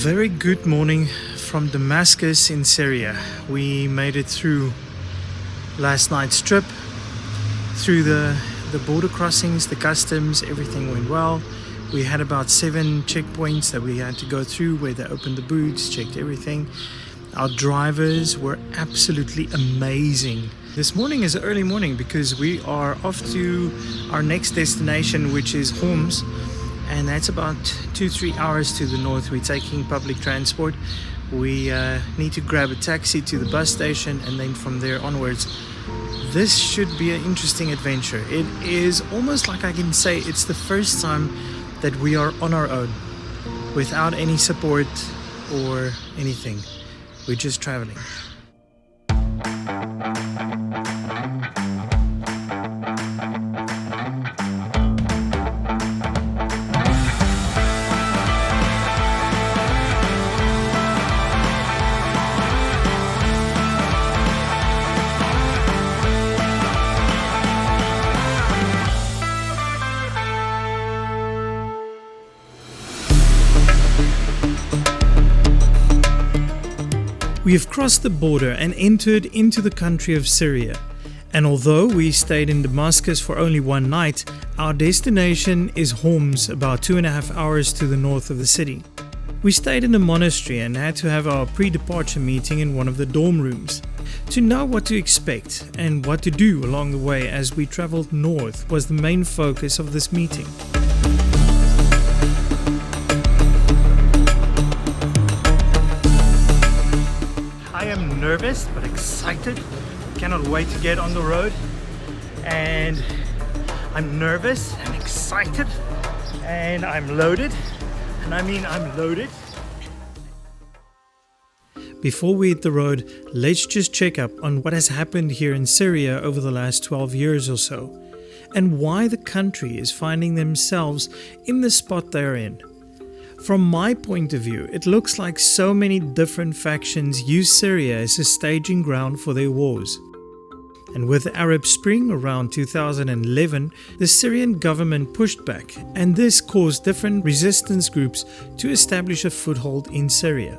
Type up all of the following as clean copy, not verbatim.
very good morning from Damascus in Syria. We made it through last night's trip, through the border crossings, the customs, everything went well. We had about 7 checkpoints that we had to go through where they opened the boots, checked everything. Our drivers were absolutely amazing. This morning is an early morning because we are off to our next destination, which is Homs. And that's about 2-3 hours to the north. We're taking public transport. We need to grab a taxi to the bus station, and then from there onwards. This should be an interesting adventure. It is almost like I can say it's the first time that we are on our own, without any support or anything. We're just traveling. We have crossed the border and entered into the country of Syria. And although we stayed in Damascus for only one night, our destination is Homs, about 2.5 hours to the north of the city. We stayed in a monastery and had to have our pre-departure meeting in one of the dorm rooms. To know what to expect and what to do along the way as we traveled north was the main focus of this meeting. I am nervous but excited. Cannot wait to get on the road. And I'm nervous and excited. And I'm loaded. And I mean I'm loaded. Before we hit the road, let's just check up on what has happened here in Syria over the last 12 years or so, and why the country is finding themselves in the spot they're in. From my point of view, it looks like so many different factions use Syria as a staging ground for their wars. And with the Arab Spring around 2011, the Syrian government pushed back, and this caused different resistance groups to establish a foothold in Syria.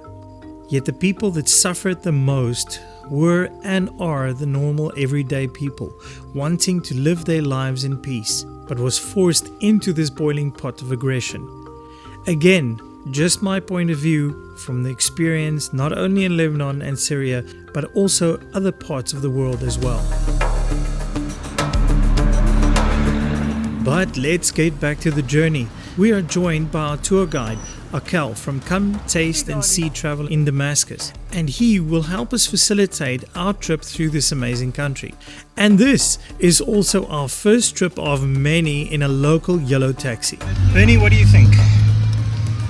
Yet the people that suffered the most were and are the normal everyday people, wanting to live their lives in peace, but was forced into this boiling pot of aggression. Again, just my point of view from the experience not only in Lebanon and Syria, but also other parts of the world as well. But let's get back to the journey. We are joined by our tour guide, Akel, from Come, Taste and See Travel in Damascus, and he will help us facilitate our trip through this amazing country. And this is also our first trip of many in a local yellow taxi. Bernie, what do you think?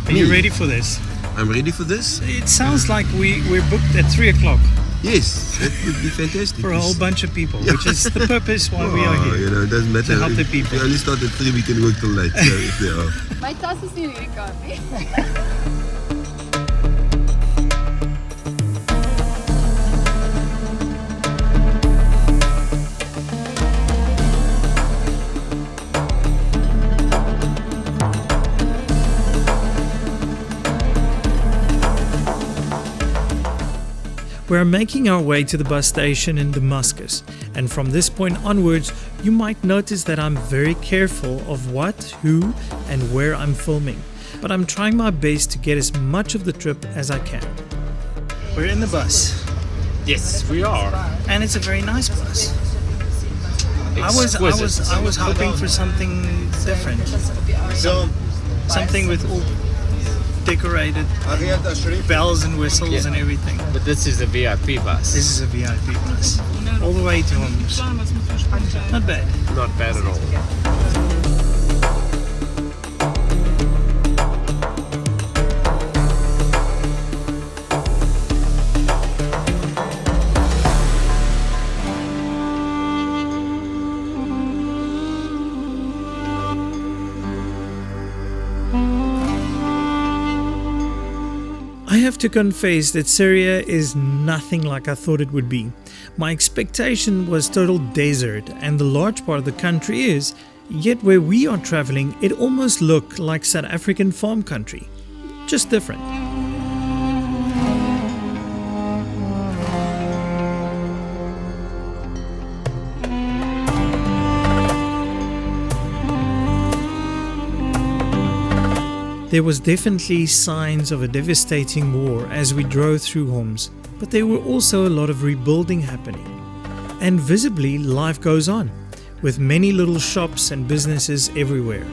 Are you ready for this? I'm ready for this. It sounds like we're booked at 3 o'clock. Yes, that would be fantastic. For a whole bunch of people, which is the purpose why we are here. You know, it doesn't matter. To help the people. If we only start at 3, we can work till late. So if they are. My tas is nie in hierdie kar nie. We are making our way to the bus station in Damascus, and from this point onwards, you might notice that I'm very careful of what, who, and where I'm filming. But I'm trying my best to get as much of the trip as I can. We're in the bus. Yes, we are. And it's a very nice bus. I was hoping for something different. Something with all decorated bells and whistles and everything. But this is a VIP bus. This is a VIP bus. All the way to Homs. Not bad. Not bad at all. I have to confess that Syria is nothing like I thought it would be. My expectation was total desert, and the large part of the country is, yet where we are traveling it almost looked like South African farm country. Just different. There was definitely signs of a devastating war as we drove through homes, but there were also a lot of rebuilding happening. And visibly, life goes on, with many little shops and businesses everywhere.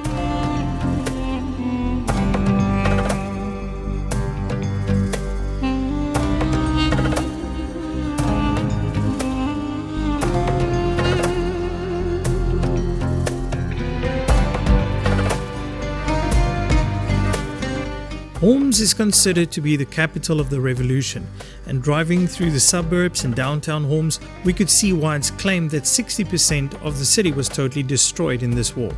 Homs is considered to be the capital of the revolution, and driving through the suburbs and downtown Homs, we could see why it's claimed that 60% of the city was totally destroyed in this war.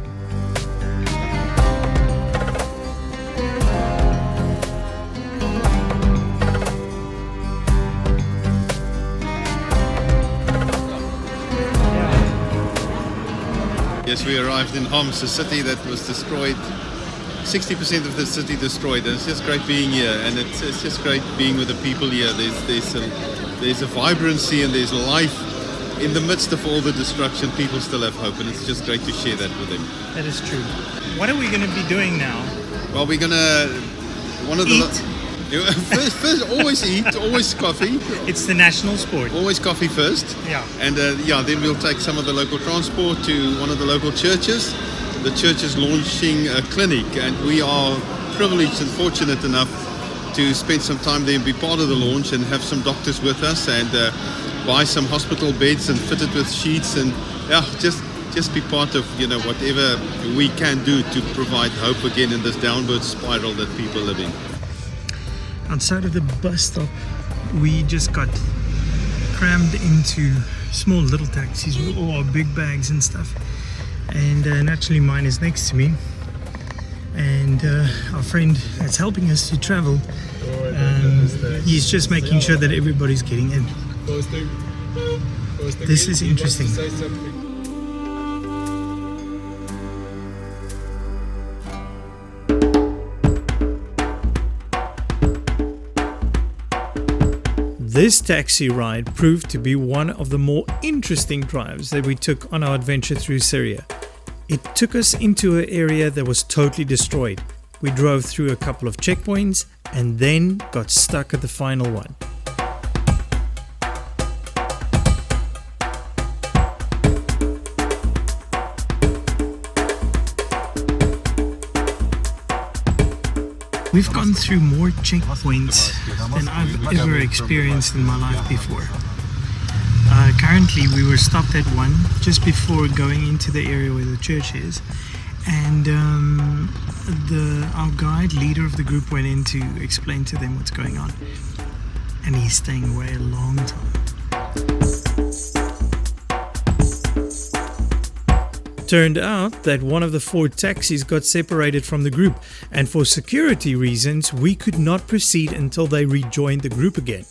Yes, we arrived in Homs, a city that was destroyed. 60% of the city destroyed, and it's just great being here, and it's just great being with the people here. There's a vibrancy and there's life in the midst of all the destruction. People still have hope, and it's just great to share that with them. That is true. What are we going to be doing now? Well, we're gonna first always eat, always coffee. It's the national sport. Always coffee first. Yeah. And then we'll take some of the local transport to one of the local churches. The church is launching a clinic, and we are privileged and fortunate enough to spend some time there and be part of the launch and have some doctors with us and buy some hospital beds and fit it with sheets and just be part of whatever we can do to provide hope again in this downward spiral that people live in. Outside of the bus stop, we just got crammed into small little taxis with all our big bags and stuff. And naturally mine is next to me, and our friend that's helping us to travel, he's just making sure that everybody's getting in. This is interesting. This taxi ride proved to be one of the more interesting drives that we took on our adventure through Syria. It took us into an area that was totally destroyed. We drove through a couple of checkpoints and then got stuck at the final one. We've gone through more checkpoints than I've ever experienced in my life before. Currently we were stopped at one just before going into the area where the church is, and our guide, leader of the group, went in to explain to them what's going on, and he's staying away a long time. Turned out that one of the 4 taxis got separated from the group, and for security reasons we could not proceed until they rejoined the group again.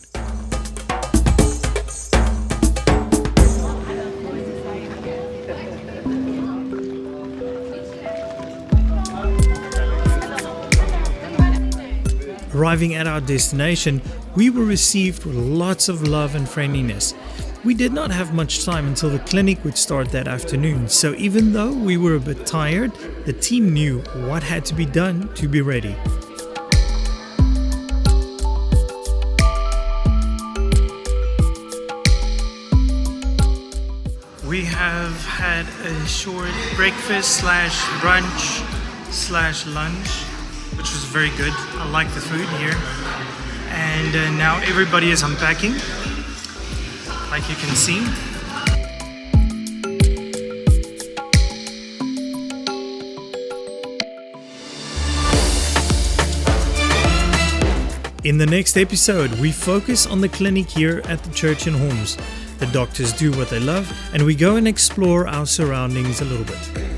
Arriving at our destination, we were received with lots of love and friendliness. We did not have much time until the clinic would start that afternoon, so even though we were a bit tired, the team knew what had to be done to be ready. We have had a short breakfast slash brunch slash lunch, which was very good. I like the food here. And now everybody is unpacking, like you can see. In the next episode, we focus on the clinic here at the church in Homs. The doctors do what they love, and we go and explore our surroundings a little bit.